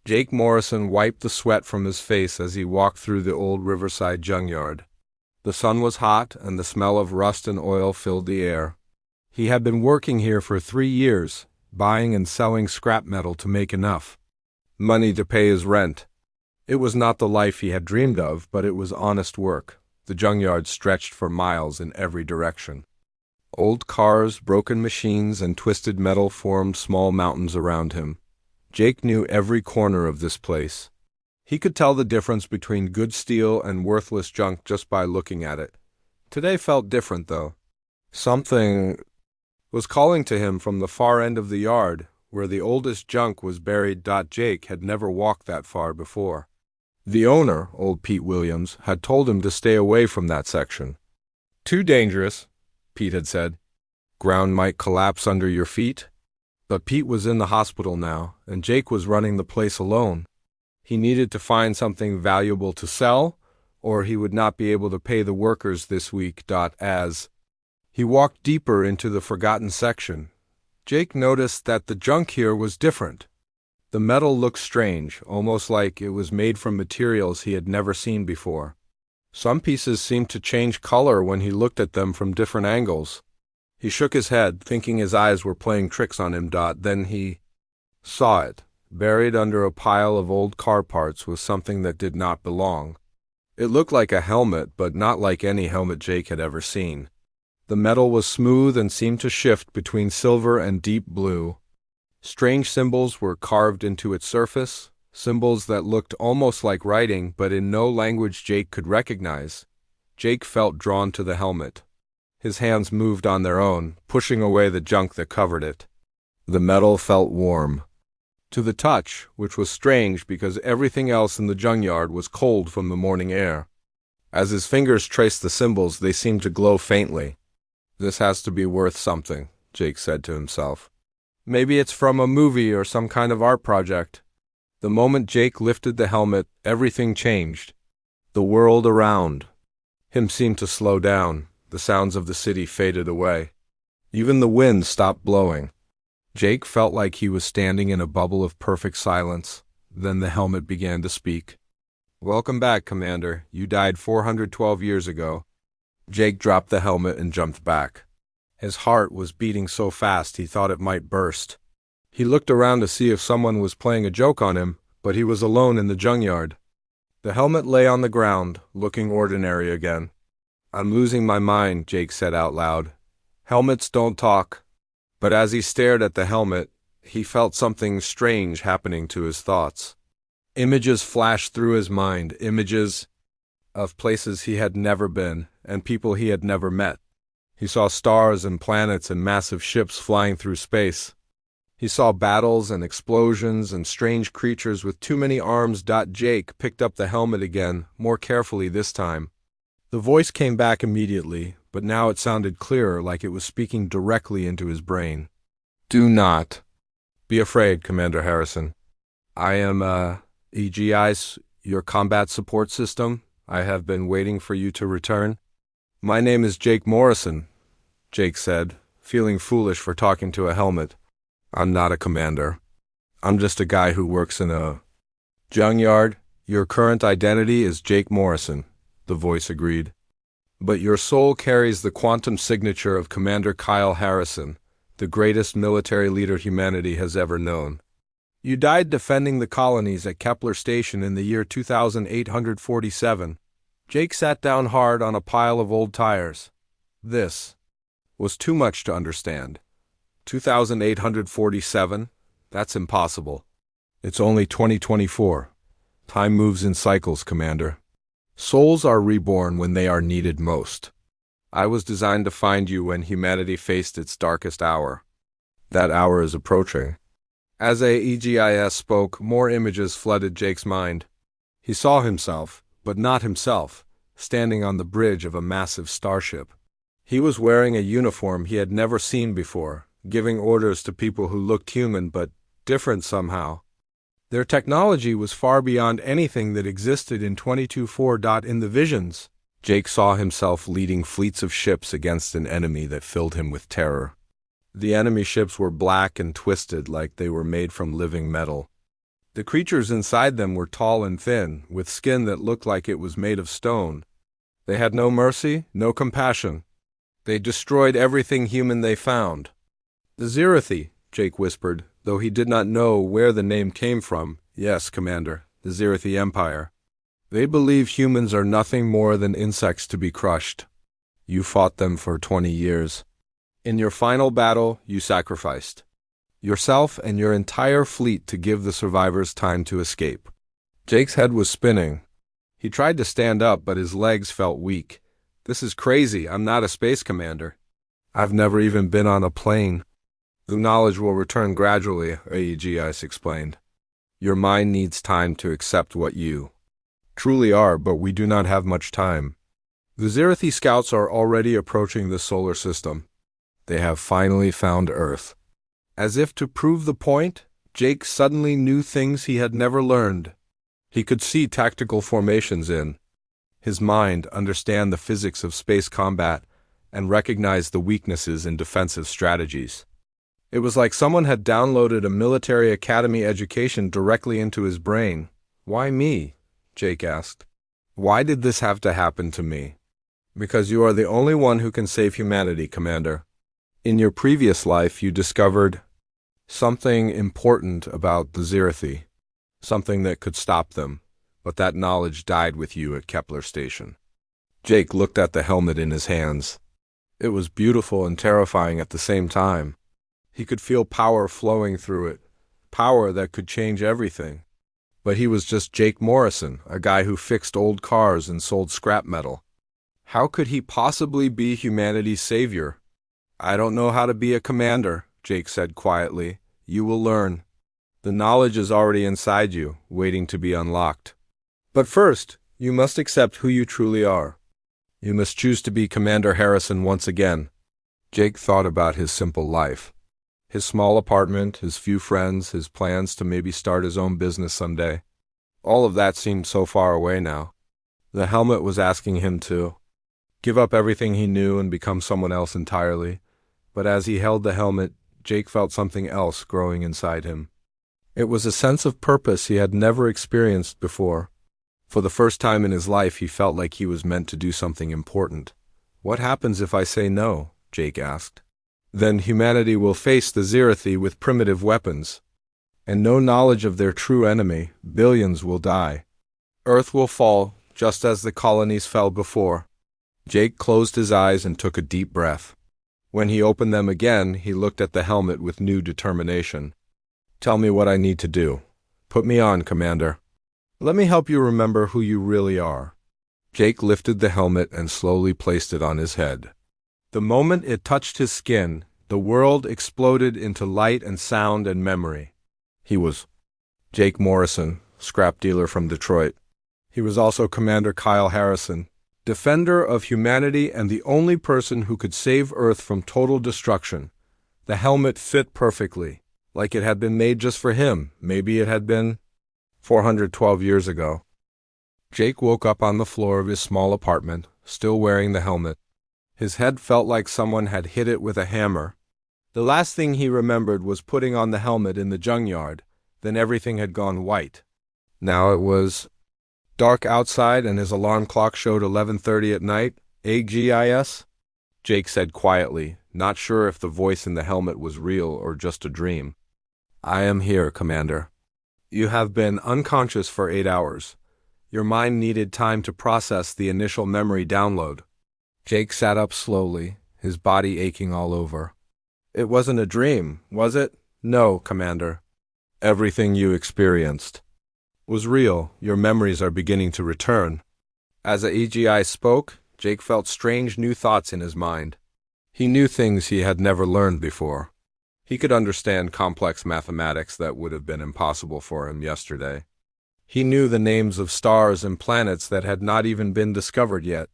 Jake Morrison wiped the sweat from his face as he walked through the old riverside junkyard. The sun was hot, and the smell of rust and oil filled the air. He had been working here for 3 years, buying and selling scrap metal to make enough money to pay his rent. It was not the life he had dreamed of, but it was honest work. The junkyard stretched for miles in every direction. Old cars, broken machines, and twisted metal formed small mountains around him. Jake knew every corner of this place. He could tell the difference between good steel and worthless junk just by looking at it. Today felt different, though. Something was calling to him from the far end of the yard, where the oldest junk was buried. Jake had never walked that far before. The owner, old Pete Williams, had told him to stay away from that section. "Too dangerous," Pete had said. "Ground might collapse under your feet." But Pete was in the hospital now, and Jake was running the place alone. He needed to find something valuable to sell, or he would not be able to pay the workers this week. As he walked deeper into the forgotten section, Jake noticed that the junk here was different. The metal looked strange, almost like it was made from materials he had never seen before. Some pieces seemed to change color when he looked at them from different angles. He shook his head, thinking his eyes were playing tricks on him. Then he saw it. Buried under a pile of old car parts was something that did not belong. It looked like a helmet, but not like any helmet Jake had ever seen. The metal was smooth and seemed to shift between silver and deep blue. Strange symbols were carved into its surface, symbols that looked almost like writing, but in no language Jake could recognize. Jake felt drawn to the helmet. His hands moved on their own, pushing away the junk that covered it. The metal felt warm to the touch, which was strange because everything else in the junkyard was cold from the morning air. As his fingers traced the symbols, they seemed to glow faintly. "This has to be worth something," Jake said to himself. "Maybe it's from a movie or some kind of art project." The moment Jake lifted the helmet, everything changed. The world around him seemed to slow down. The sounds of the city faded away. Even the wind stopped blowing. Jake felt like he was standing in a bubble of perfect silence. Then the helmet began to speak. "Welcome back, Commander. You died 412 years ago." Jake dropped the helmet and jumped back. His heart was beating so fast he thought it might burst. He looked around to see if someone was playing a joke on him, but he was alone in the junkyard. The helmet lay on the ground, looking ordinary again. "I'm losing my mind," Jake said out loud. "Helmets don't talk." But as he stared at the helmet, he felt something strange happening to his thoughts. Images flashed through his mind, images of places he had never been and people he had never met. He saw stars and planets and massive ships flying through space. He saw battles and explosions and strange creatures with too many arms. Jake picked up the helmet again, more carefully this time. The voice came back immediately, but now it sounded clearer, like it was speaking directly into his brain. "Do not be afraid, Commander Harrison. I am, EGI's, your combat support system. I have been waiting for you to return." "My name is Jake Morrison," Jake said, feeling foolish for talking to a helmet. "I'm not a commander. I'm just a guy who works in a junkyard." "Your current identity is Jake Morrison," the voice agreed. "But your soul carries the quantum signature of Commander Kyle Harrison, the greatest military leader humanity has ever known. You died defending the colonies at Kepler Station in the year 2847. Jake sat down hard on a pile of old tires. This was too much to understand. 2847? That's impossible. It's only 2024. Time moves in cycles, Commander. Souls are reborn when they are needed most. I was designed to find you when humanity faced its darkest hour. That hour is approaching." As AEGIS spoke, more images flooded Jake's mind. He saw himself, but not himself, standing on the bridge of a massive starship. He was wearing a uniform he had never seen before, giving orders to people who looked human but different somehow. Their technology was far beyond anything that existed in 22.4. In the visions, Jake saw himself leading fleets of ships against an enemy that filled him with terror. The enemy ships were black and twisted like they were made from living metal. The creatures inside them were tall and thin, with skin that looked like it was made of stone. They had no mercy, no compassion. They destroyed everything human they found. "The Zirathi," Jake whispered, though he did not know where the name came from. "Yes, Commander, the Zirathi Empire. They believe humans are nothing more than insects to be crushed. You fought them for 20 years. In your final battle, you sacrificed yourself and your entire fleet to give the survivors time to escape." Jake's head was spinning. He tried to stand up, but his legs felt weak. "This is crazy. I'm not a space commander. I've never even been on a plane." "The knowledge will return gradually," HFY explained. "Your mind needs time to accept what you truly are, but we do not have much time. The Zirathi scouts are already approaching the solar system. They have finally found Earth." As if to prove the point, Jake suddenly knew things he had never learned. He could see tactical formations in his mind, understand the physics of space combat, and recognize the weaknesses in defensive strategies. It was like someone had downloaded a military academy education directly into his brain. "Why me?" Jake asked. "Why did this have to happen to me?" "Because you are the only one who can save humanity, Commander. In your previous life, you discovered something important about the Zirathi, something that could stop them, but that knowledge died with you at Kepler Station." Jake looked at the helmet in his hands. It was beautiful and terrifying at the same time. He could feel power flowing through it, power that could change everything. But he was just Jake Morrison, a guy who fixed old cars and sold scrap metal. How could he possibly be humanity's savior? "I don't know how to be a commander," Jake said quietly. "You will learn. The knowledge is already inside you, waiting to be unlocked. But first, you must accept who you truly are. You must choose to be Commander Harrison once again." Jake thought about his simple life. His small apartment, his few friends, his plans to maybe start his own business someday. All of that seemed so far away now. The helmet was asking him to give up everything he knew and become someone else entirely. But as he held the helmet, Jake felt something else growing inside him. It was a sense of purpose he had never experienced before. For the first time in his life, he felt like he was meant to do something important. "What happens if I say no?" Jake asked. "Then humanity will face the Zirathi with primitive weapons, and no knowledge of their true enemy. Billions will die. Earth will fall, just as the colonies fell before." Jake closed his eyes and took a deep breath. When he opened them again, he looked at the helmet with new determination. "Tell me what I need to do. Put me on, Commander. Let me help you remember who you really are." Jake lifted the helmet and slowly placed it on his head. The moment it touched his skin, the world exploded into light and sound and memory. He was Jake Morrison, scrap dealer from Detroit. He was also Commander Kyle Harrison, defender of humanity and the only person who could save Earth from total destruction. The helmet fit perfectly, like it had been made just for him. Maybe it had been 412 years ago. Jake woke up on the floor of his small apartment, still wearing the helmet. His head felt like someone had hit it with a hammer. The last thing he remembered was putting on the helmet in the junkyard. Then everything had gone white. Now it was dark outside and his alarm clock showed 11:30 at night. "AGIS?" Jake said quietly, not sure if the voice in the helmet was real or just a dream. "I am here, Commander. You have been unconscious for 8 hours. Your mind needed time to process the initial memory download." Jake sat up slowly, his body aching all over. "It wasn't a dream, was it?" "No, Commander. Everything you experienced was real. Your memories are beginning to return." As AGI spoke, Jake felt strange new thoughts in his mind. He knew things he had never learned before. He could understand complex mathematics that would have been impossible for him yesterday. He knew the names of stars and planets that had not even been discovered yet.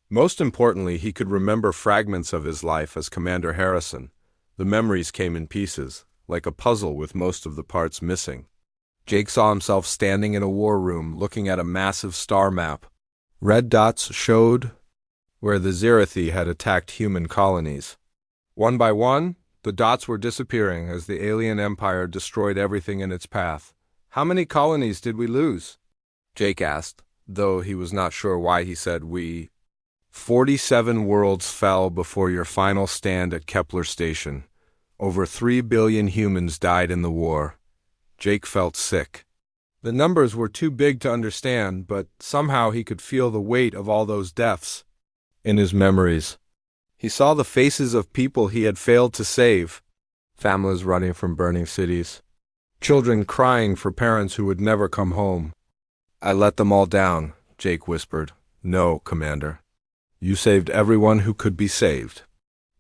Most importantly, he could remember fragments of his life as Commander Harrison. The memories came in pieces, like a puzzle with most of the parts missing. Jake saw himself standing in a war room, looking at a massive star map. Red dots showed where the Zirathi had attacked human colonies. One by one, the dots were disappearing as the alien empire destroyed everything in its path. How many colonies did we lose? Jake asked, though he was not sure why he said we. 47 worlds fell before your final stand at Kepler Station. Over 3 billion humans died in the war. Jake felt sick. The numbers were too big to understand, but somehow he could feel the weight of all those deaths. In his memories, he saw the faces of people he had failed to save. Families running from burning cities. Children crying for parents who would never come home. I let them all down, Jake whispered. No, Commander. You saved everyone who could be saved.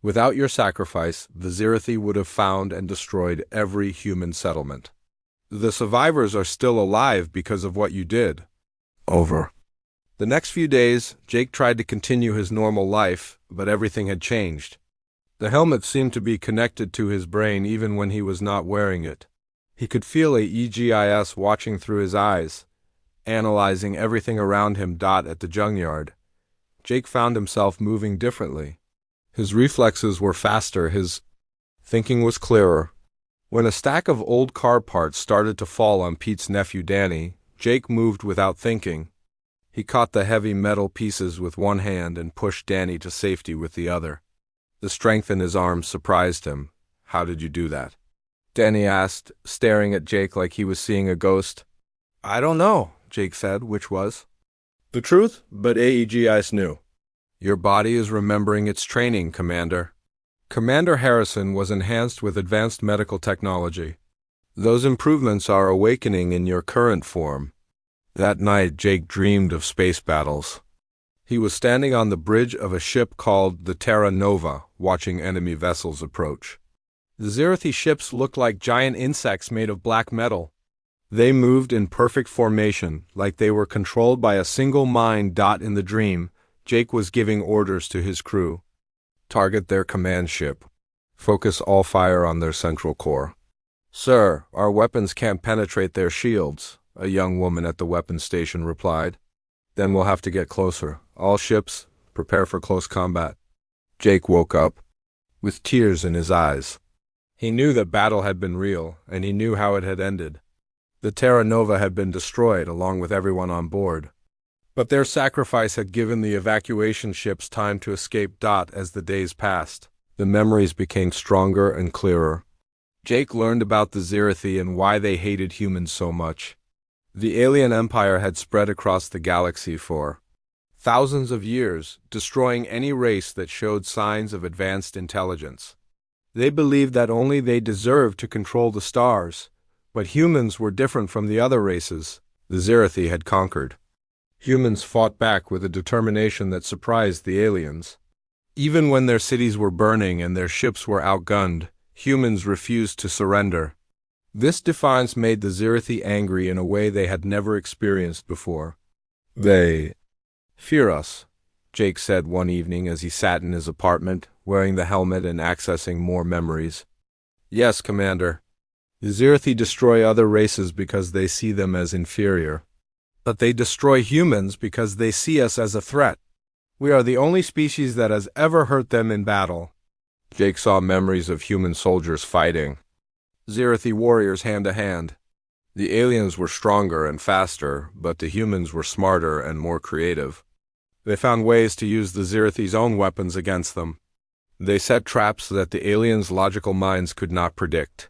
Without your sacrifice, the Zirathi would have found and destroyed every human settlement. The survivors are still alive because of what you did. Over. The next few days, Jake tried to continue his normal life, but everything had changed. The helmet seemed to be connected to his brain even when he was not wearing it. He could feel a EGIS watching through his eyes, analyzing everything around him. At the Junkyard, Jake found himself moving differently. His reflexes were faster, his thinking was clearer. When a stack of old car parts started to fall on Pete's nephew Danny, Jake moved without thinking. He caught the heavy metal pieces with one hand and pushed Danny to safety with the other. The strength in his arms surprised him. How did you do that? Danny asked, staring at Jake like he was seeing a ghost. I don't know, Jake said, which was the truth, but AEGIS knew. Your body is remembering its training, Commander. Commander Harrison was enhanced with advanced medical technology. Those improvements are awakening in your current form. That night, Jake dreamed of space battles. He was standing on the bridge of a ship called the Terra Nova, watching enemy vessels approach. The Zirathi ships looked like giant insects made of black metal. They moved in perfect formation, like they were controlled by a single mind. In the dream, Jake was giving orders to his crew. Target their command ship. Focus all fire on their central core. Sir, our weapons can't penetrate their shields, a young woman at the weapons station replied. Then we'll have to get closer. All ships, prepare for close combat. Jake woke up, with tears in his eyes. He knew that battle had been real, and he knew how it had ended. The Terra Nova had been destroyed, along with everyone on board. But their sacrifice had given the evacuation ships time to escape. As the days passed, the memories became stronger and clearer. Jake learned about the Zirathi and why they hated humans so much. The alien empire had spread across the galaxy for thousands of years, destroying any race that showed signs of advanced intelligence. They believed that only they deserved to control the stars, but humans were different from the other races. The Zirathi had conquered. Humans fought back with a determination that surprised the aliens. Even when their cities were burning and their ships were outgunned, humans refused to surrender. This defiance made the Zirathi angry in a way they had never experienced before. They fear us, Jake said one evening as he sat in his apartment, wearing the helmet and accessing more memories. Yes, Commander. The Zirathi destroy other races because they see them as inferior. But they destroy humans because they see us as a threat. We are the only species that has ever hurt them in battle. Jake saw memories of human soldiers fighting. Zirathi warriors hand to hand. The aliens were stronger and faster, but the humans were smarter and more creative. They found ways to use the Zirathi's own weapons against them. They set traps that the aliens' logical minds could not predict.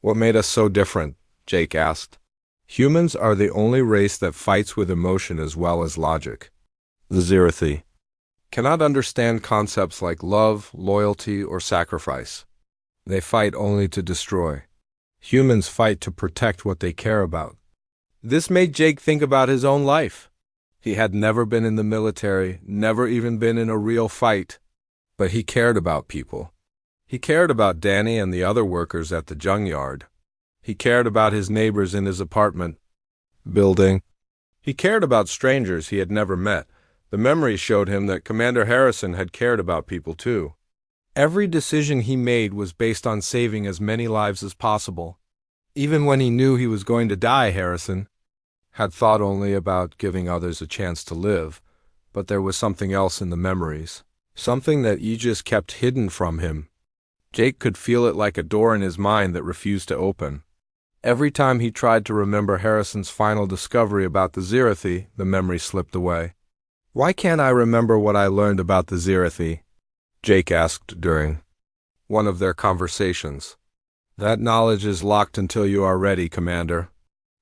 What made us so different? Jake asked. Humans are the only race that fights with emotion as well as logic. The Zirathi cannot understand concepts like love, loyalty, or sacrifice. They fight only to destroy. Humans fight to protect what they care about. This made Jake think about his own life. He had never been in the military, never even been in a real fight, but he cared about people. He cared about Danny and the other workers at the Junkyard. He cared about his neighbors in his apartment building. He cared about strangers he had never met. The memory showed him that Commander Harrison had cared about people too. Every decision he made was based on saving as many lives as possible. Even when he knew he was going to die, Harrison had thought only about giving others a chance to live, but there was something else in the memories, something that Aegis kept hidden from him. Jake could feel it like a door in his mind that refused to open. Every time he tried to remember Harrison's final discovery about the Zerathi, the memory slipped away. "Why can't I remember what I learned about the Zerathi?" Jake asked during one of their conversations. "That knowledge is locked until you are ready, Commander.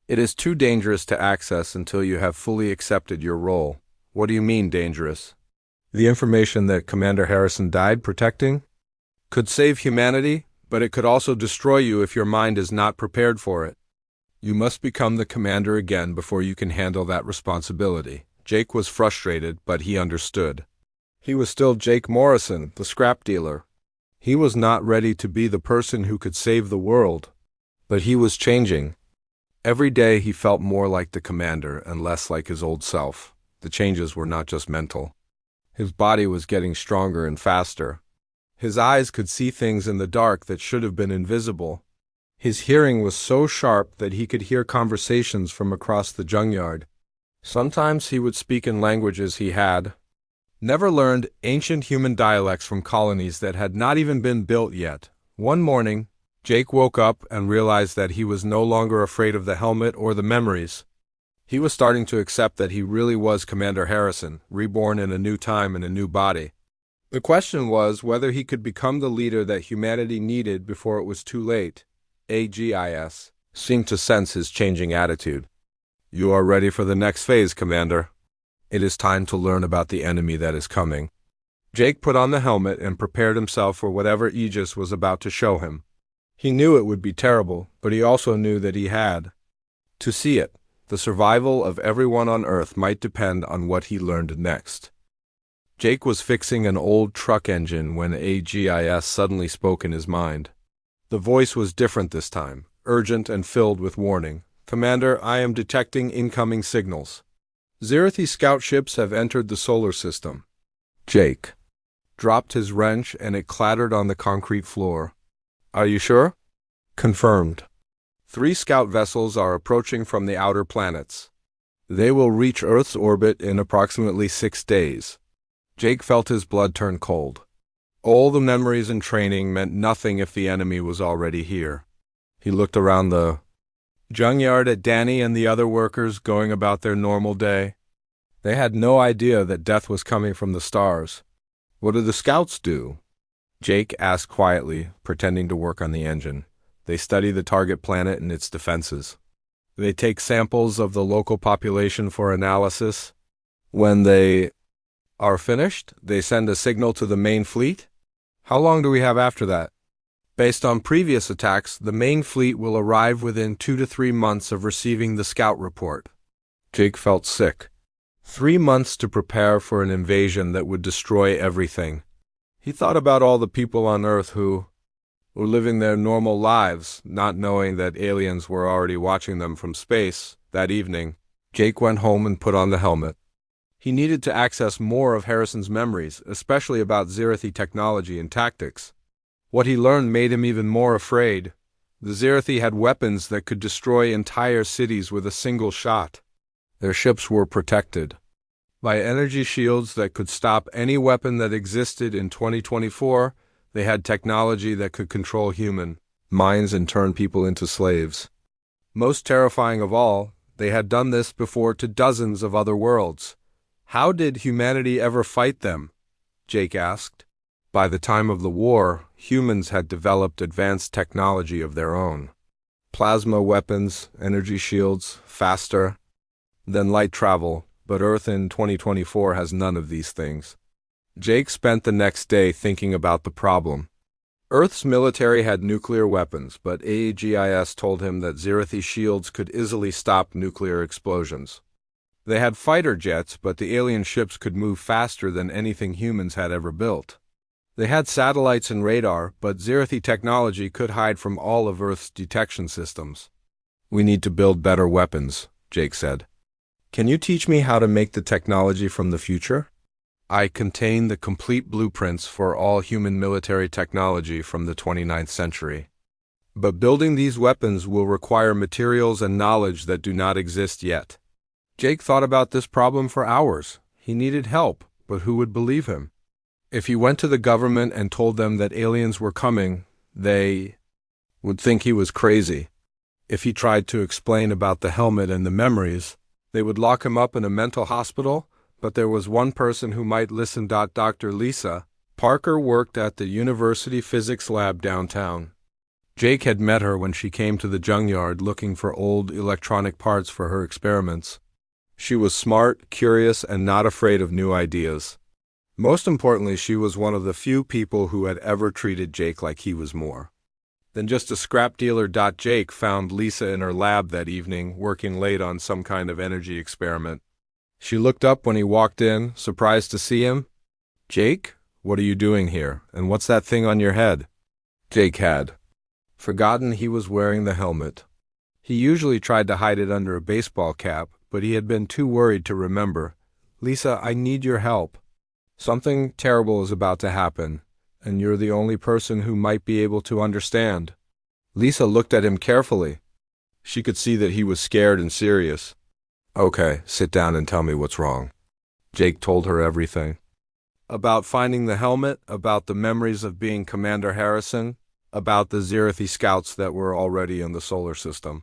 It is too dangerous to access until you have fully accepted your role." "What do you mean, dangerous?" "The information that Commander Harrison died protecting could save humanity, but it could also destroy you if your mind is not prepared for it. You must become the commander again before you can handle that responsibility." Jake was frustrated, but he understood. He was still Jake Morrison, the scrap dealer. He was not ready to be the person who could save the world. But he was changing. Every day he felt more like the commander and less like his old self. The changes were not just mental. His body was getting stronger and faster. His eyes could see things in the dark that should have been invisible. His hearing was so sharp that he could hear conversations from across the junkyard. Sometimes he would speak in languages he had never learned, ancient human dialects from colonies that had not even been built yet. One morning, Jake woke up and realized that he was no longer afraid of the helmet or the memories. He was starting to accept that he really was Commander Harrison, reborn in a new time and a new body. The question was whether he could become the leader that humanity needed before it was too late. AGIS seemed to sense his changing attitude. "You are ready for the next phase, Commander. It is time to learn about the enemy that is coming." Jake put on the helmet and prepared himself for whatever Aegis was about to show him. He knew it would be terrible, but he also knew that he had to see it. The survival of everyone on Earth might depend on what he learned next. Jake was fixing an old truck engine when AGIS suddenly spoke in his mind. The voice was different this time, urgent and filled with warning. "Commander, I am detecting incoming signals. Zerathi scout ships have entered the solar system." Jake dropped his wrench and it clattered on the concrete floor. "Are you sure?" "Confirmed. 3 scout vessels are approaching from the outer planets. They will reach Earth's orbit in approximately 6 days. Jake felt his blood turn cold. All the memories and training meant nothing if the enemy was already here. He looked around the junkyard at Danny and the other workers going about their normal day. They had no idea that death was coming from the stars. "What do the scouts do?" Jake asked quietly, pretending to work on the engine. "They study the target planet and its defenses. They take samples of the local population for analysis. When they are finished, they send a signal to the main fleet." "How long do we have after that?" "Based on previous attacks, the main fleet will arrive within 2 to 3 months of receiving the scout report." Jake felt sick. 3 months to prepare for an invasion that would destroy everything. He thought about all the people on Earth who were living their normal lives, not knowing that aliens were already watching them from space. That evening, Jake went home and put on the helmet. He needed to access more of Harrison's memories, especially about Zerathi technology and tactics. What he learned made him even more afraid. The Zerathi had weapons that could destroy entire cities with a single shot. Their ships were protected by energy shields that could stop any weapon that existed in 2024. They had technology that could control human minds and turn people into slaves. Most terrifying of all, they had done this before to dozens of other worlds. How did humanity ever fight them? Jake asked. By the time of the war, humans had developed advanced technology of their own. Plasma weapons, energy shields, faster than light travel, but Earth in 2024 has none of these things. Jake spent the next day thinking about the problem. Earth's military had nuclear weapons, but AGIS told him that Zerathi shields could easily stop nuclear explosions. They had fighter jets, but the alien ships could move faster than anything humans had ever built. They had satellites and radar, but Zerathi technology could hide from all of Earth's detection systems. "We need to build better weapons," Jake said. "Can you teach me how to make the technology from the future?" "I contain the complete blueprints for all human military technology from the 29th century. But building these weapons will require materials and knowledge that do not exist yet." Jake thought about this problem for hours. He needed help, but who would believe him? If he went to the government and told them that aliens were coming, they would think he was crazy. If he tried to explain about the helmet and the memories, they would lock him up in a mental hospital, but there was one person who might listen. Dr. Lisa Parker worked at the university physics lab downtown. Jake had met her when she came to the Junkyard looking for old electronic parts for her experiments. She was smart, curious, and not afraid of new ideas. Most importantly, she was one of the few people who had ever treated Jake like he was more than just a scrap dealer. Jake found Lisa in her lab that evening, working late on some kind of energy experiment. She looked up when he walked in, surprised to see him. "Jake, what are you doing here, and what's that thing on your head?" Jake had forgotten he was wearing the helmet. He usually tried to hide it under a baseball cap, but he had been too worried to remember. "Lisa, I need your help. Something terrible is about to happen, and you're the only person who might be able to understand." Lisa looked at him carefully. She could see that he was scared and serious. "Okay, sit down and tell me what's wrong." Jake told her everything. About finding the helmet, about the memories of being Commander Harrison, about the Zerathi scouts that were already in the solar system.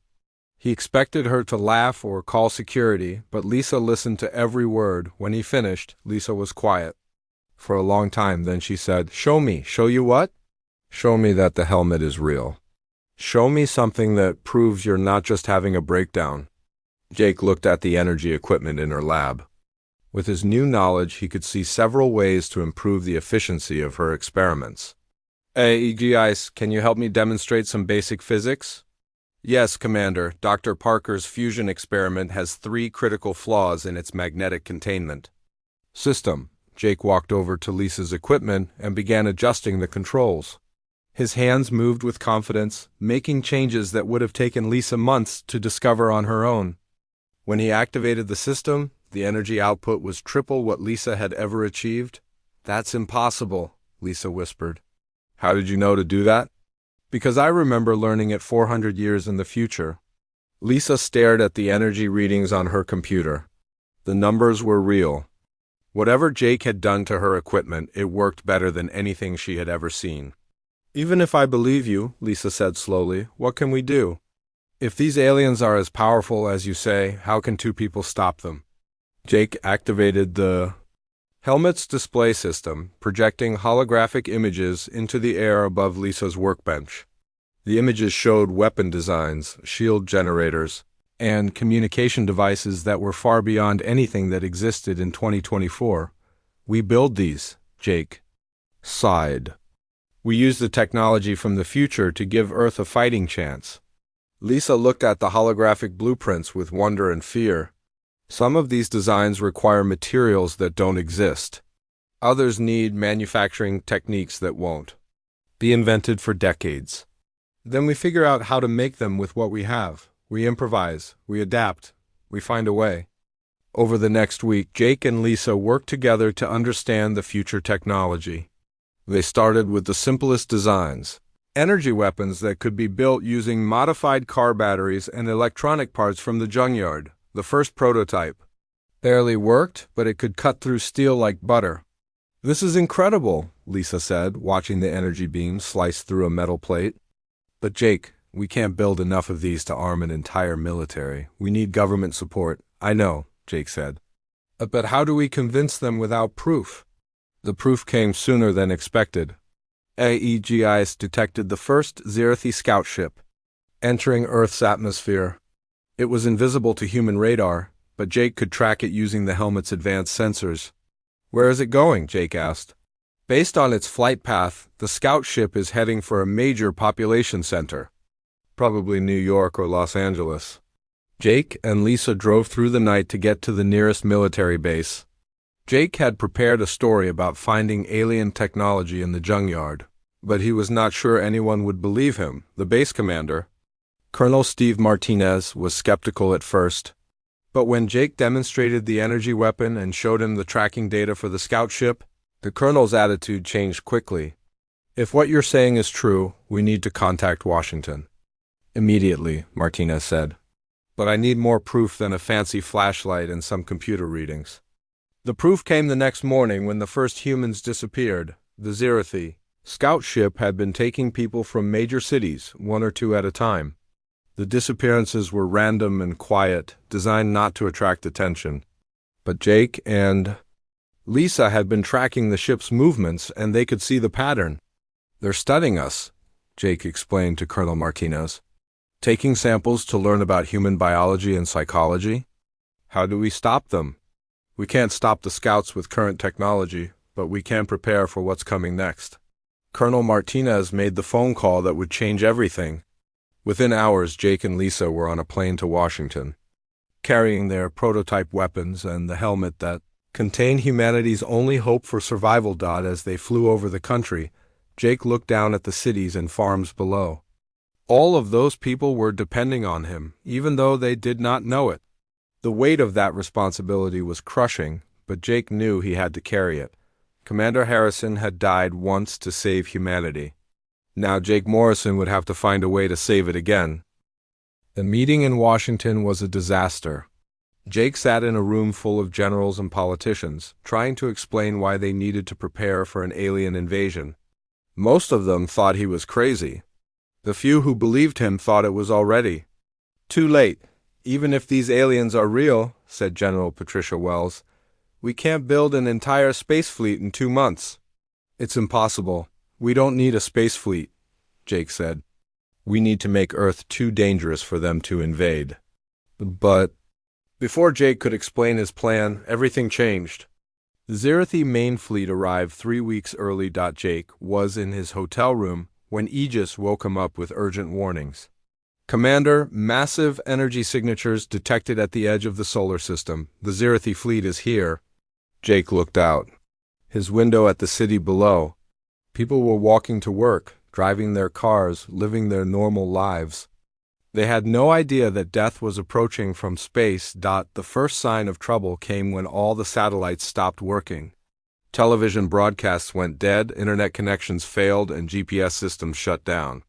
He expected her to laugh or call security, but Lisa listened to every word. When he finished, Lisa was quiet for a long time. Then she said, "Show me." "Show you what?" "Show me that the helmet is real. Show me something that proves you're not just having a breakdown." Jake looked at the energy equipment in her lab. With his new knowledge, he could see several ways to improve the efficiency of her experiments. "Guys, can you help me demonstrate some basic physics?" "Yes, Commander. Dr. Parker's fusion experiment has 3 critical flaws in its magnetic containment system." Jake walked over to Lisa's equipment and began adjusting the controls. His hands moved with confidence, making changes that would have taken Lisa months to discover on her own. When he activated the system, the energy output was triple what Lisa had ever achieved. "That's impossible," Lisa whispered. "How did you know to do that?" "Because I remember learning it 400 years in the future." Lisa stared at the energy readings on her computer. The numbers were real. Whatever Jake had done to her equipment, it worked better than anything she had ever seen. "Even if I believe you," Lisa said slowly, "what can we do? If these aliens are as powerful as you say, how can 2 people stop them?" Jake activated the helmet's display system, projecting holographic images into the air above Lisa's workbench. The images showed weapon designs, shield generators, and communication devices that were far beyond anything that existed in 2024. "We build these," Jake sighed. "We use the technology from the future to give Earth a fighting chance." Lisa looked at the holographic blueprints with wonder and fear. Some of these designs require materials that don't exist. Others need manufacturing techniques that won't be invented for decades. Then we figure out how to make them with what we have. We improvise, we adapt, we find a way. Over the next week, Jake and Lisa worked together to understand the future technology. They started with the simplest designs, energy weapons that could be built using modified car batteries and electronic parts from the Junkyard. The first prototype barely worked, but it could cut through steel like butter. "This is incredible," Lisa said, watching the energy beam slice through a metal plate. "But Jake, we can't build enough of these to arm an entire military. We need government support." "I know," Jake said. "But how do we convince them without proof?" The proof came sooner than expected. AEGIs detected the first Zerathi scout ship entering Earth's atmosphere. It was invisible to human radar, but Jake could track it using the helmet's advanced sensors. "Where is it going?" Jake asked. "Based on its flight path, the scout ship is heading for a major population center. Probably New York or Los Angeles." Jake and Lisa drove through the night to get to the nearest military base. Jake had prepared a story about finding alien technology in the Junkyard, but he was not sure anyone would believe him. The base commander, Colonel Steve Martinez, was skeptical at first. But when Jake demonstrated the energy weapon and showed him the tracking data for the scout ship, the colonel's attitude changed quickly. "If what you're saying is true, we need to contact Washington immediately," Martinez said. "But I need more proof than a fancy flashlight and some computer readings." The proof came the next morning when the first humans disappeared. The Zerathi scout ship had been taking people from major cities, 1 or 2 at a time. The disappearances were random and quiet, designed not to attract attention. But Jake and Lisa had been tracking the ship's movements, and they could see the pattern. "They're studying us," Jake explained to Colonel Martinez. "Taking samples to learn about human biology and psychology. How do we stop them? We can't stop the scouts with current technology, but we can prepare for what's coming next." Colonel Martinez made the phone call that would change everything. Within hours, Jake and Lisa were on a plane to Washington, carrying their prototype weapons and the helmet that contained humanity's only hope for survival. As they flew over the country, Jake looked down at the cities and farms below. All of those people were depending on him, even though they did not know it. The weight of that responsibility was crushing, but Jake knew he had to carry it. Commander Harrison had died once to save humanity. Now Jake Morrison would have to find a way to save it again. The meeting in Washington was a disaster. Jake sat in a room full of generals and politicians, trying to explain why they needed to prepare for an alien invasion. Most of them thought he was crazy. The few who believed him thought it was already too late. "Even if these aliens are real," said General Patricia Wells, "we can't build an entire space fleet in 2 months. It's impossible. We don't need a space fleet," Jake said. "We need to make Earth too dangerous for them to invade." But before Jake could explain his plan, everything changed. The Zirathi main fleet arrived 3 weeks early. Jake was in his hotel room when Aegis woke him up with urgent warnings. "Commander, massive energy signatures detected at the edge of the solar system. The Zirathi fleet is here." Jake looked out. His window at the city below. People were walking to work, driving their cars, living their normal lives. They had no idea that death was approaching from space. The first sign of trouble came when all the satellites stopped working. Television broadcasts went dead, internet connections failed, and GPS systems shut down.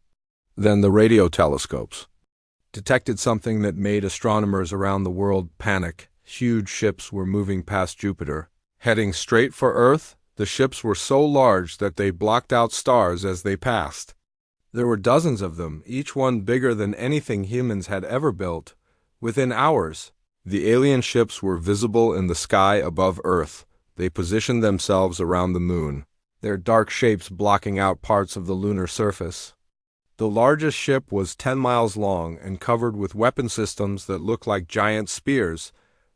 Then the radio telescopes detected something that made astronomers around the world panic. Huge ships were moving past Jupiter, heading straight for Earth. The ships were so large that they blocked out stars as they passed. There were dozens of them, each one bigger than anything humans had ever built. Within hours, the alien ships were visible in the sky above Earth. They positioned themselves around the moon, their dark shapes blocking out parts of the lunar surface. The largest ship was 10 miles long and covered with weapon systems that looked like giant spears.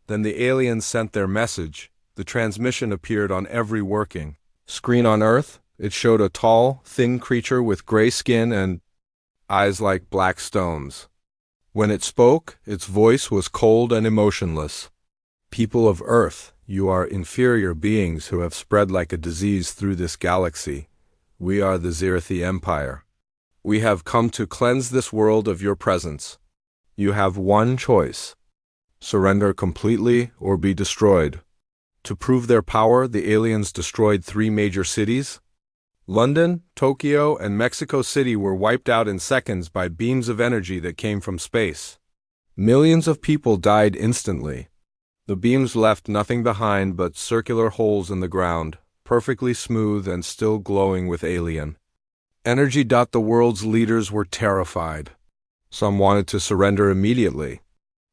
Then the aliens sent their message. The transmission appeared on every working screen on Earth. It showed a tall, thin creature with gray skin and eyes like black stones. When it spoke, its voice was cold and emotionless. "People of Earth, you are inferior beings who have spread like a disease through this galaxy. We are the Zirathi Empire. We have come to cleanse this world of your presence. You have one choice: surrender completely or be destroyed." To prove their power, the aliens destroyed 3 major cities. London, Tokyo, and Mexico City were wiped out in seconds by beams of energy that came from space. Millions of people died instantly. The beams left nothing behind but circular holes in the ground, perfectly smooth and still glowing with alien energy. The world's leaders were terrified. Some wanted to surrender immediately.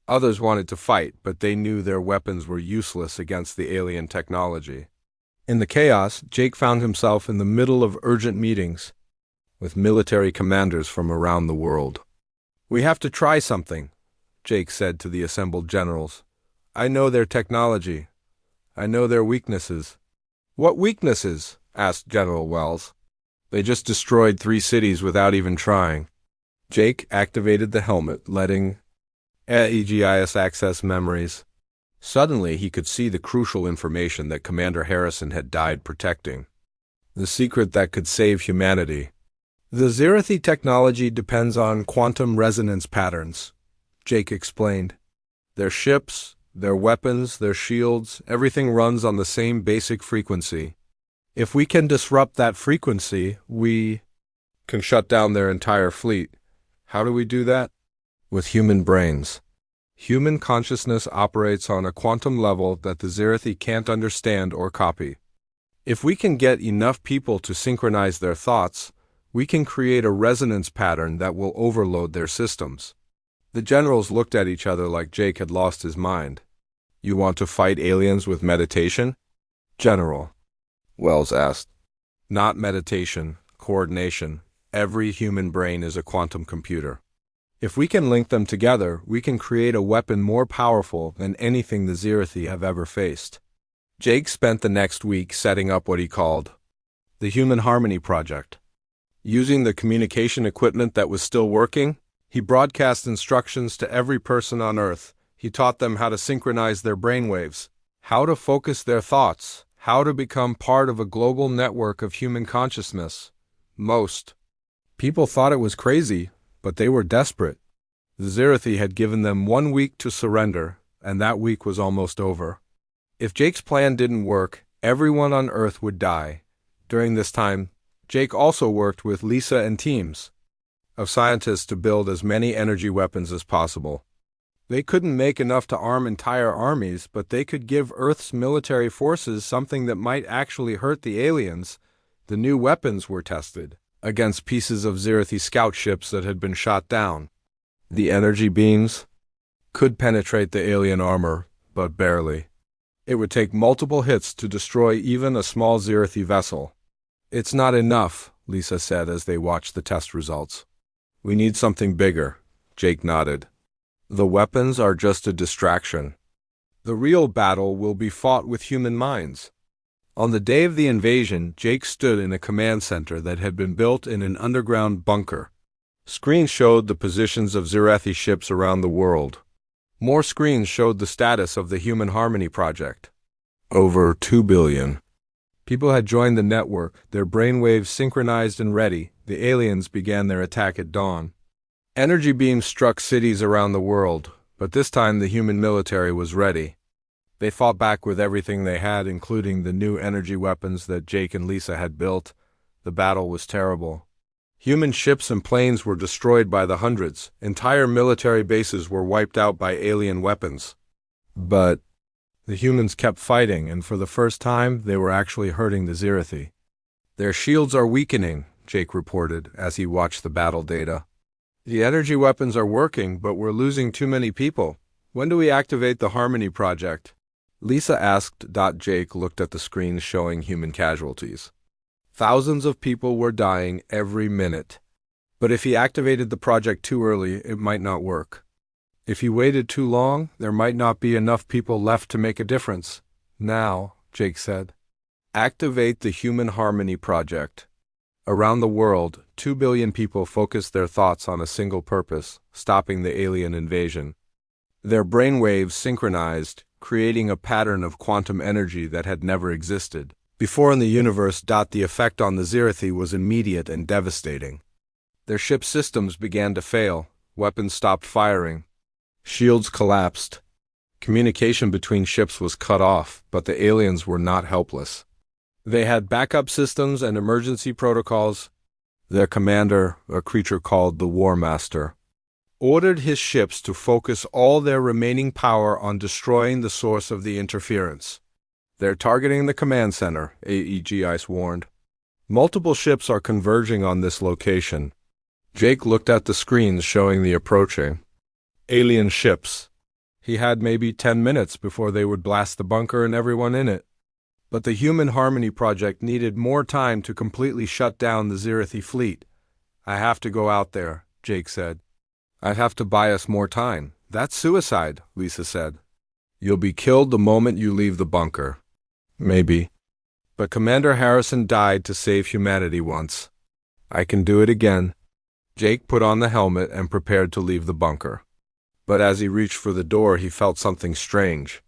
Others wanted to fight, but they knew their weapons were useless against the alien technology. In the chaos, Jake found himself in the middle of urgent meetings with military commanders from around the world. "We have to try something," Jake said to the assembled generals. "I know their technology. I know their weaknesses." "What weaknesses?" asked General Wells. "They just destroyed 3 cities without even trying." Jake activated the helmet, letting Aegis access memories. Suddenly, he could see the crucial information that Commander Harrison had died protecting. The secret that could save humanity. "The Zirathi technology depends on quantum resonance patterns," Jake explained. "Their ships, their weapons, their shields, everything runs on the same basic frequency. If we can disrupt that frequency, we can shut down their entire fleet." "How do we do that?" "With human brains. Human consciousness operates on a quantum level that the Zirathi can't understand or copy. If we can get enough people to synchronize their thoughts, we can create a resonance pattern that will overload their systems. The generals looked at each other like Jake had lost his mind. "You want to fight aliens with meditation?" "General," Wells asked. "Not meditation, coordination. Every human brain is a quantum computer. If we can link them together, we can create a weapon more powerful than anything the Zirathi have ever faced." Jake spent the next week setting up what he called the Human Harmony Project. Using the communication equipment that was still working, he broadcast instructions to every person on Earth. He taught them how to synchronize their brainwaves, how to focus their thoughts, how to become part of a global network of human consciousness. Most people thought it was crazy, but they were desperate. The Zirathi had given them 1 week to surrender, and that week was almost over. If Jake's plan didn't work, everyone on Earth would die. During this time, Jake also worked with Lisa and teams of scientists to build as many energy weapons as possible. They couldn't make enough to arm entire armies, but they could give Earth's military forces something that might actually hurt the aliens. The new weapons were tested against pieces of Zirathi scout ships that had been shot down. The energy beams could penetrate the alien armor, but barely. It would take multiple hits to destroy even a small Zirathi vessel. "It's not enough," Lisa said as they watched the test results. "We need something bigger," Jake nodded. "The weapons are just a distraction. The real battle will be fought with human minds." On the day of the invasion, Jake stood in a command center that had been built in an underground bunker. Screens showed the positions of Zirathi ships around the world. More screens showed the status of the Human Harmony Project. Over 2 billion. People had joined the network, their brainwaves synchronized and ready. The aliens began their attack at dawn. Energy beams struck cities around the world, but this time the human military was ready. They fought back with everything they had, including the new energy weapons that Jake and Lisa had built. The battle was terrible. Human ships and planes were destroyed by the hundreds. Entire military bases were wiped out by alien weapons. But the humans kept fighting, and for the first time, they were actually hurting the Zirathi. "Their shields are weakening," Jake reported as he watched the battle data. "The energy weapons are working, but we're losing too many people. When do we activate the Harmony Project?" Lisa asked. Jake looked at the screens showing human casualties. Thousands of people were dying every minute. But if he activated the project too early, it might not work. If he waited too long, there might not be enough people left to make a difference. "Now," Jake said, "activate the Human Harmony Project." Around the world, 2 billion people focused their thoughts on a single purpose: stopping the alien invasion. Their brainwaves synchronized, creating a pattern of quantum energy that had never existed before in the universe. The effect on the Zirathi was immediate and devastating. Their ship systems began to fail, weapons stopped firing, shields collapsed. Communication between ships was cut off, but the aliens were not helpless. They had backup systems and emergency protocols. Their commander, a creature called the War Master, ordered his ships to focus all their remaining power on destroying the source of the interference. "They're targeting the command center," AEGIS warned. "Multiple ships are converging on this location." Jake looked at the screens showing the approaching alien ships. He had maybe 10 minutes before they would blast the bunker and everyone in it. But the Human Harmony Project needed more time to completely shut down the Zirathi fleet. "I have to go out there," Jake said. "I'd have to buy us more time." "That's suicide," Lisa said. "You'll be killed the moment you leave the bunker." "Maybe. But Commander Harrison died to save humanity once. I can do it again." Jake put on the helmet and prepared to leave the bunker. But as he reached for the door, he felt something strange.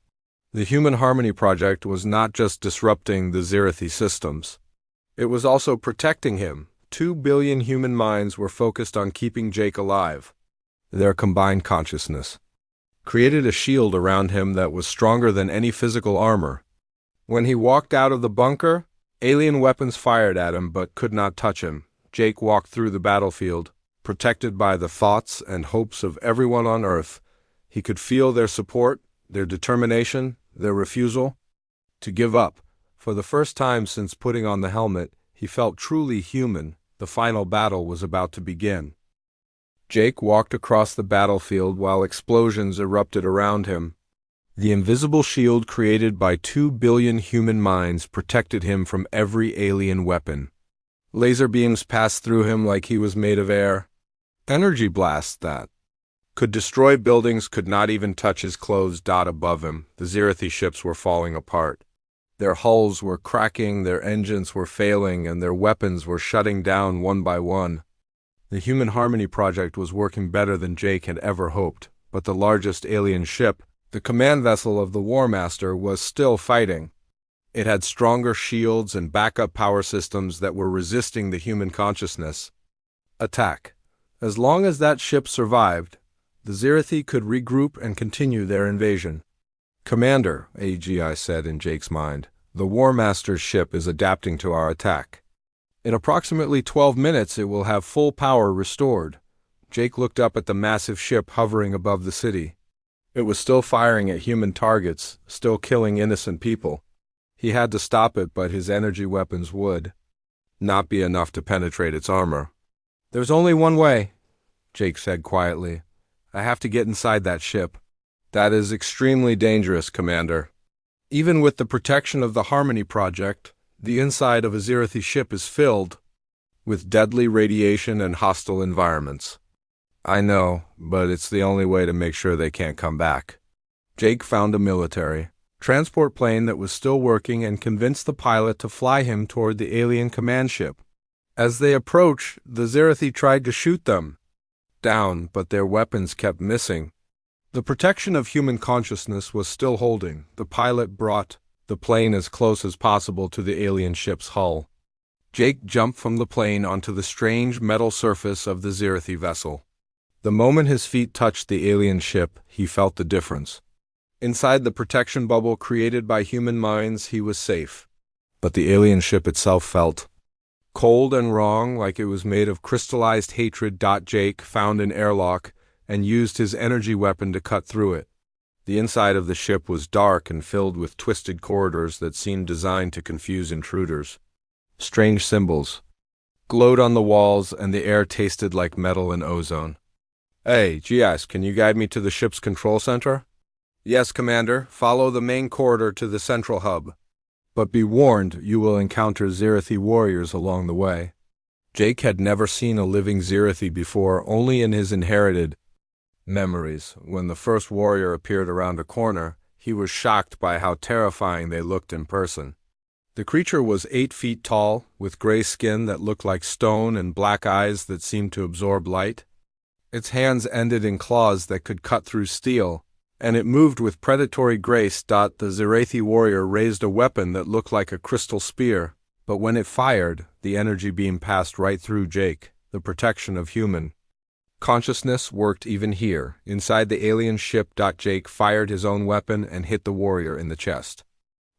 The Human Harmony Project was not just disrupting the Zirathi systems. It was also protecting him. 2 billion human minds were focused on keeping Jake alive. Their combined consciousness created a shield around him that was stronger than any physical armor. When he walked out of the bunker, alien weapons fired at him but could not touch him. Jake walked through the battlefield, protected by the thoughts and hopes of everyone on Earth. He could feel their support, their determination, their refusal to give up. For the first time since putting on the helmet, he felt truly human. The final battle was about to begin. Jake walked across the battlefield while explosions erupted around him. The invisible shield created by 2 billion human minds protected him from every alien weapon. Laser beams passed through him like he was made of air. Energy blasts that could destroy buildings could not even touch his clothes. Above him, the Zirathi ships were falling apart. Their hulls were cracking, their engines were failing, and their weapons were shutting down one by one. The Human Harmony Project was working better than Jake had ever hoped, but the largest alien ship, the command vessel of the War Master, was still fighting. It had stronger shields and backup power systems that were resisting the human consciousness. Attack. As long as that ship survived, the Zirathi could regroup and continue their invasion. "Commander," AGI said in Jake's mind, "the War Master's ship is adapting to our attack. In approximately 12 minutes it will have full power restored." Jake looked up at the massive ship hovering above the city. It was still firing at human targets, still killing innocent people. He had to stop it, but his energy weapons would not be enough to penetrate its armor. "There's only one way," Jake said quietly. "I have to get inside that ship." "That is extremely dangerous, Commander. Even with the protection of the Harmony Project, the inside of a Zirathi ship is filled with deadly radiation and hostile environments." "I know, but it's the only way to make sure they can't come back." Jake found a military transport plane that was still working and convinced the pilot to fly him toward the alien command ship. As they approached, the Zirathi tried to shoot them down, but their weapons kept missing. The protection of human consciousness was still holding. The pilot brought the plane as close as possible to the alien ship's hull. Jake jumped from the plane onto the strange metal surface of the Zirathi vessel. The moment his feet touched the alien ship, he felt the difference. Inside the protection bubble created by human minds, he was safe. But the alien ship itself felt cold and wrong, like it was made of crystallized hatred. Jake found an airlock and used his energy weapon to cut through it. The inside of the ship was dark and filled with twisted corridors that seemed designed to confuse intruders. Strange symbols glowed on the walls, and the air tasted like metal and ozone. "Hey, GS, can you guide me to the ship's control center?" "Yes, Commander. Follow the main corridor to the central hub. But be warned, you will encounter Zirathi warriors along the way." Jake had never seen a living Zirathi before, only in his inherited memories. When the first warrior appeared around a corner, he was shocked by how terrifying they looked in person. The creature was 8 feet tall, with gray skin that looked like stone and black eyes that seemed to absorb light. Its hands ended in claws that could cut through steel, and it moved with predatory grace. The Zirathi warrior raised a weapon that looked like a crystal spear, but when it fired, the energy beam passed right through Jake. The protection of human consciousness worked even here, inside the alien ship. Jake fired his own weapon and hit the warrior in the chest.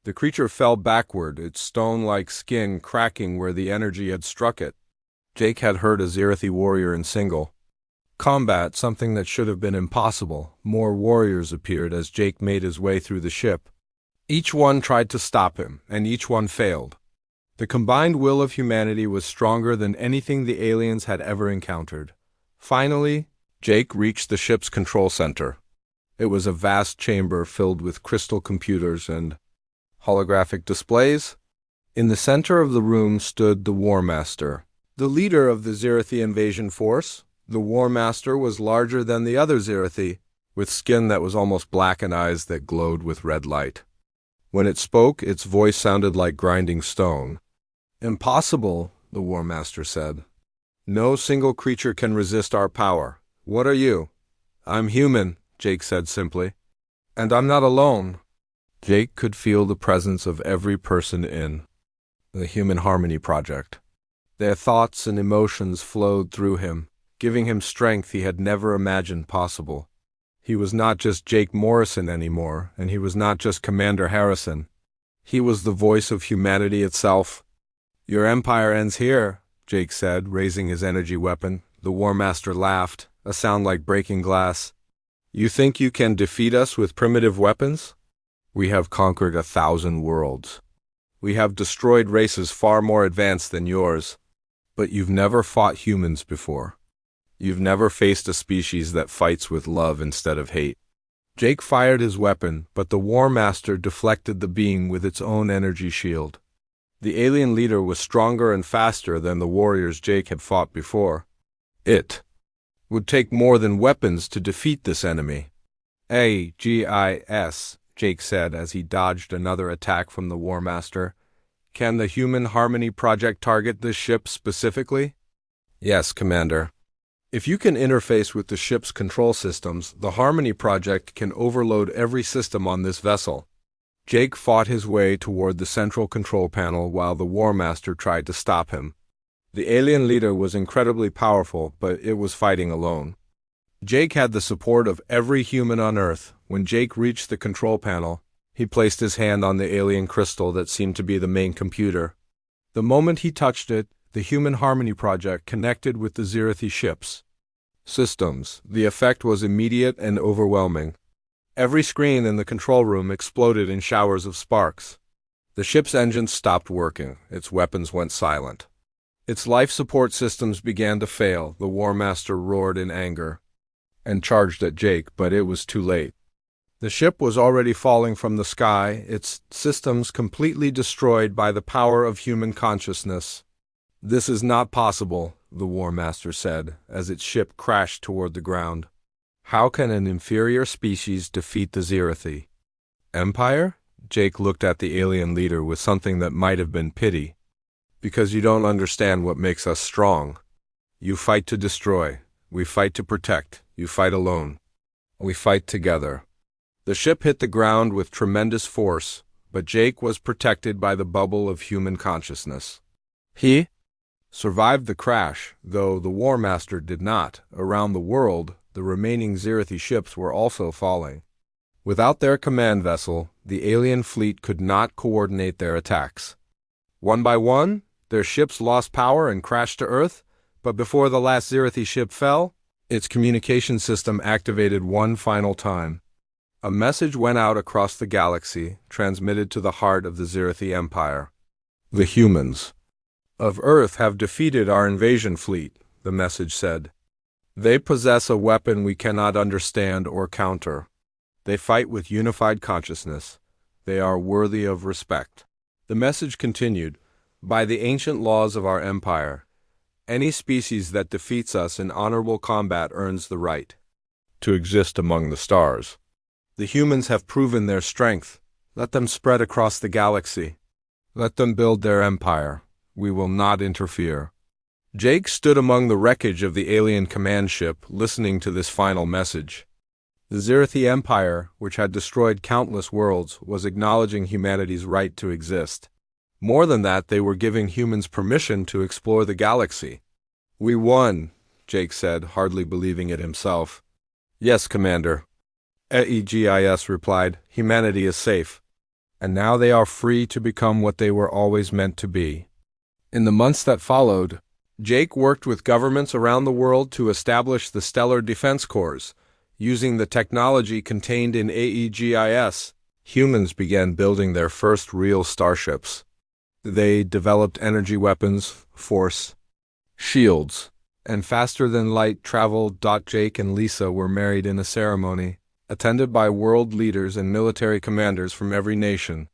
The creature fell backward, its stone-like skin cracking where the energy had struck it. Jake had hurt a Zirathi warrior in single combat, something that should have been impossible. More warriors appeared as Jake made his way through the ship. Each one tried to stop him, and each one failed. The combined will of humanity was stronger than anything the aliens had ever encountered. Finally, Jake reached the ship's control center. It was a vast chamber filled with crystal computers and holographic displays. In the center of the room stood the War Master, the leader of the Zirathi invasion force. The War Master was larger than the other Zirathi, with skin that was almost black and eyes that glowed with red light. When it spoke, its voice sounded like grinding stone. "Impossible," the War Master said. "No single creature can resist our power. What are you?" "I'm human," Jake said simply. "And I'm not alone." Jake could feel the presence of every person in the Human Harmony Project. Their thoughts and emotions flowed through him, giving him strength he had never imagined possible. He was not just Jake Morrison anymore, and he was not just Commander Harrison. He was the voice of humanity itself. "Your empire ends here," Jake said, raising his energy weapon. The War Master laughed, a sound like breaking glass. "You think you can defeat us with primitive weapons? We have conquered 1,000 worlds. We have destroyed races far more advanced than yours. But you've never fought humans before. You've never faced a species that fights with love instead of hate. Jake fired his weapon, but the War Master deflected the beam with its own energy shield. The alien leader was stronger and faster than the warriors Jake had fought before. It would take more than weapons to defeat this enemy. AGIS, Jake said as he dodged another attack from the War Master. Can the Human Harmony Project target this ship specifically? Yes, Commander. If you can interface with the ship's control systems, the Harmony Project can overload every system on this vessel. Jake fought his way toward the central control panel while the War Master tried to stop him. The alien leader was incredibly powerful, but it was fighting alone. Jake had the support of every human on Earth. When Jake reached the control panel, he placed his hand on the alien crystal that seemed to be the main computer. The moment he touched it, the Human Harmony Project connected with the Zirathi ship's systems. The effect was immediate and overwhelming. Every screen in the control room exploded in showers of sparks. The ship's engines stopped working. Its weapons went silent. Its life support systems began to fail. The War Master roared in anger and charged at Jake, but it was too late. The ship was already falling from the sky, its systems completely destroyed by the power of human consciousness. This is not possible, the War Master said, as its ship crashed toward the ground. How can an inferior species defeat the Zirathi? Empire? Jake looked at the alien leader with something that might have been pity. Because you don't understand what makes us strong. You fight to destroy. We fight to protect. You fight alone. We fight together. The ship hit the ground with tremendous force, but Jake was protected by the bubble of human consciousness. He survived the crash, though the War Master did not. Around the world, the remaining Zirathi ships were also falling. Without their command vessel, the alien fleet could not coordinate their attacks. One by one, their ships lost power and crashed to Earth, but before the last Zirathi ship fell, its communication system activated one final time. A message went out across the galaxy, transmitted to the heart of the Zirathi Empire. The humans of Earth have defeated our invasion fleet, the message said. They possess a weapon we cannot understand or counter. They fight with unified consciousness. They are worthy of respect. The message continued, by the ancient laws of our empire, any species that defeats us in honorable combat earns the right to exist among the stars. The humans have proven their strength. Let them spread across the galaxy. Let them build their empire. We will not interfere. Jake stood among the wreckage of the alien command ship, listening to this final message. The Zirathi Empire, which had destroyed countless worlds, was acknowledging humanity's right to exist. More than that, they were giving humans permission to explore the galaxy. We won, Jake said, hardly believing it himself. Yes, Commander. AEGIS replied, humanity is safe. And now they are free to become what they were always meant to be. In the months that followed, Jake worked with governments around the world to establish the Stellar Defense Corps. Using the technology contained in AEGIS, humans began building their first real starships. They developed energy weapons, force shields, and faster-than-light travel. Jake and Lisa were married in a ceremony, attended by world leaders and military commanders from every nation.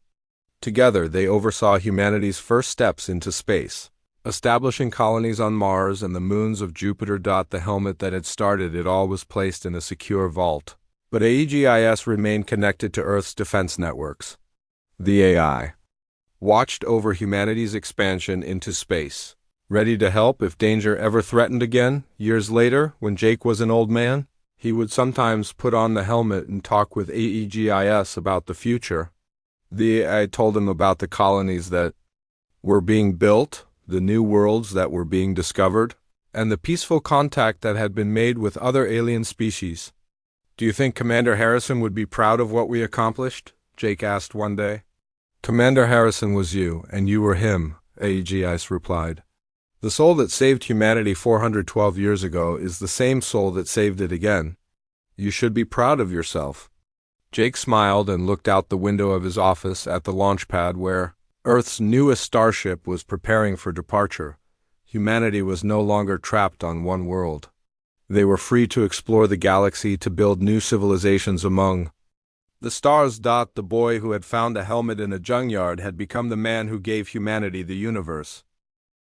Together, they oversaw humanity's first steps into space, establishing colonies on Mars and the moons of Jupiter. The helmet that had started it all was placed in a secure vault, but AEGIS remained connected to Earth's defense networks. The AI watched over humanity's expansion into space, ready to help if danger ever threatened again. Years later, when Jake was an old man, he would sometimes put on the helmet and talk with AEGIS about the future. The AI told him about the colonies that were being built, the new worlds that were being discovered, and the peaceful contact that had been made with other alien species. Do you think Commander Harrison would be proud of what we accomplished? Jake asked one day. Commander Harrison was you, and you were him, AEGIS replied. The soul that saved humanity 412 years ago is the same soul that saved it again. You should be proud of yourself. Jake smiled and looked out the window of his office at the launch pad where Earth's newest starship was preparing for departure. Humanity was no longer trapped on one world. They were free to explore the galaxy to build new civilizations among the stars. The boy who had found a helmet in a junkyard had become the man who gave humanity the universe.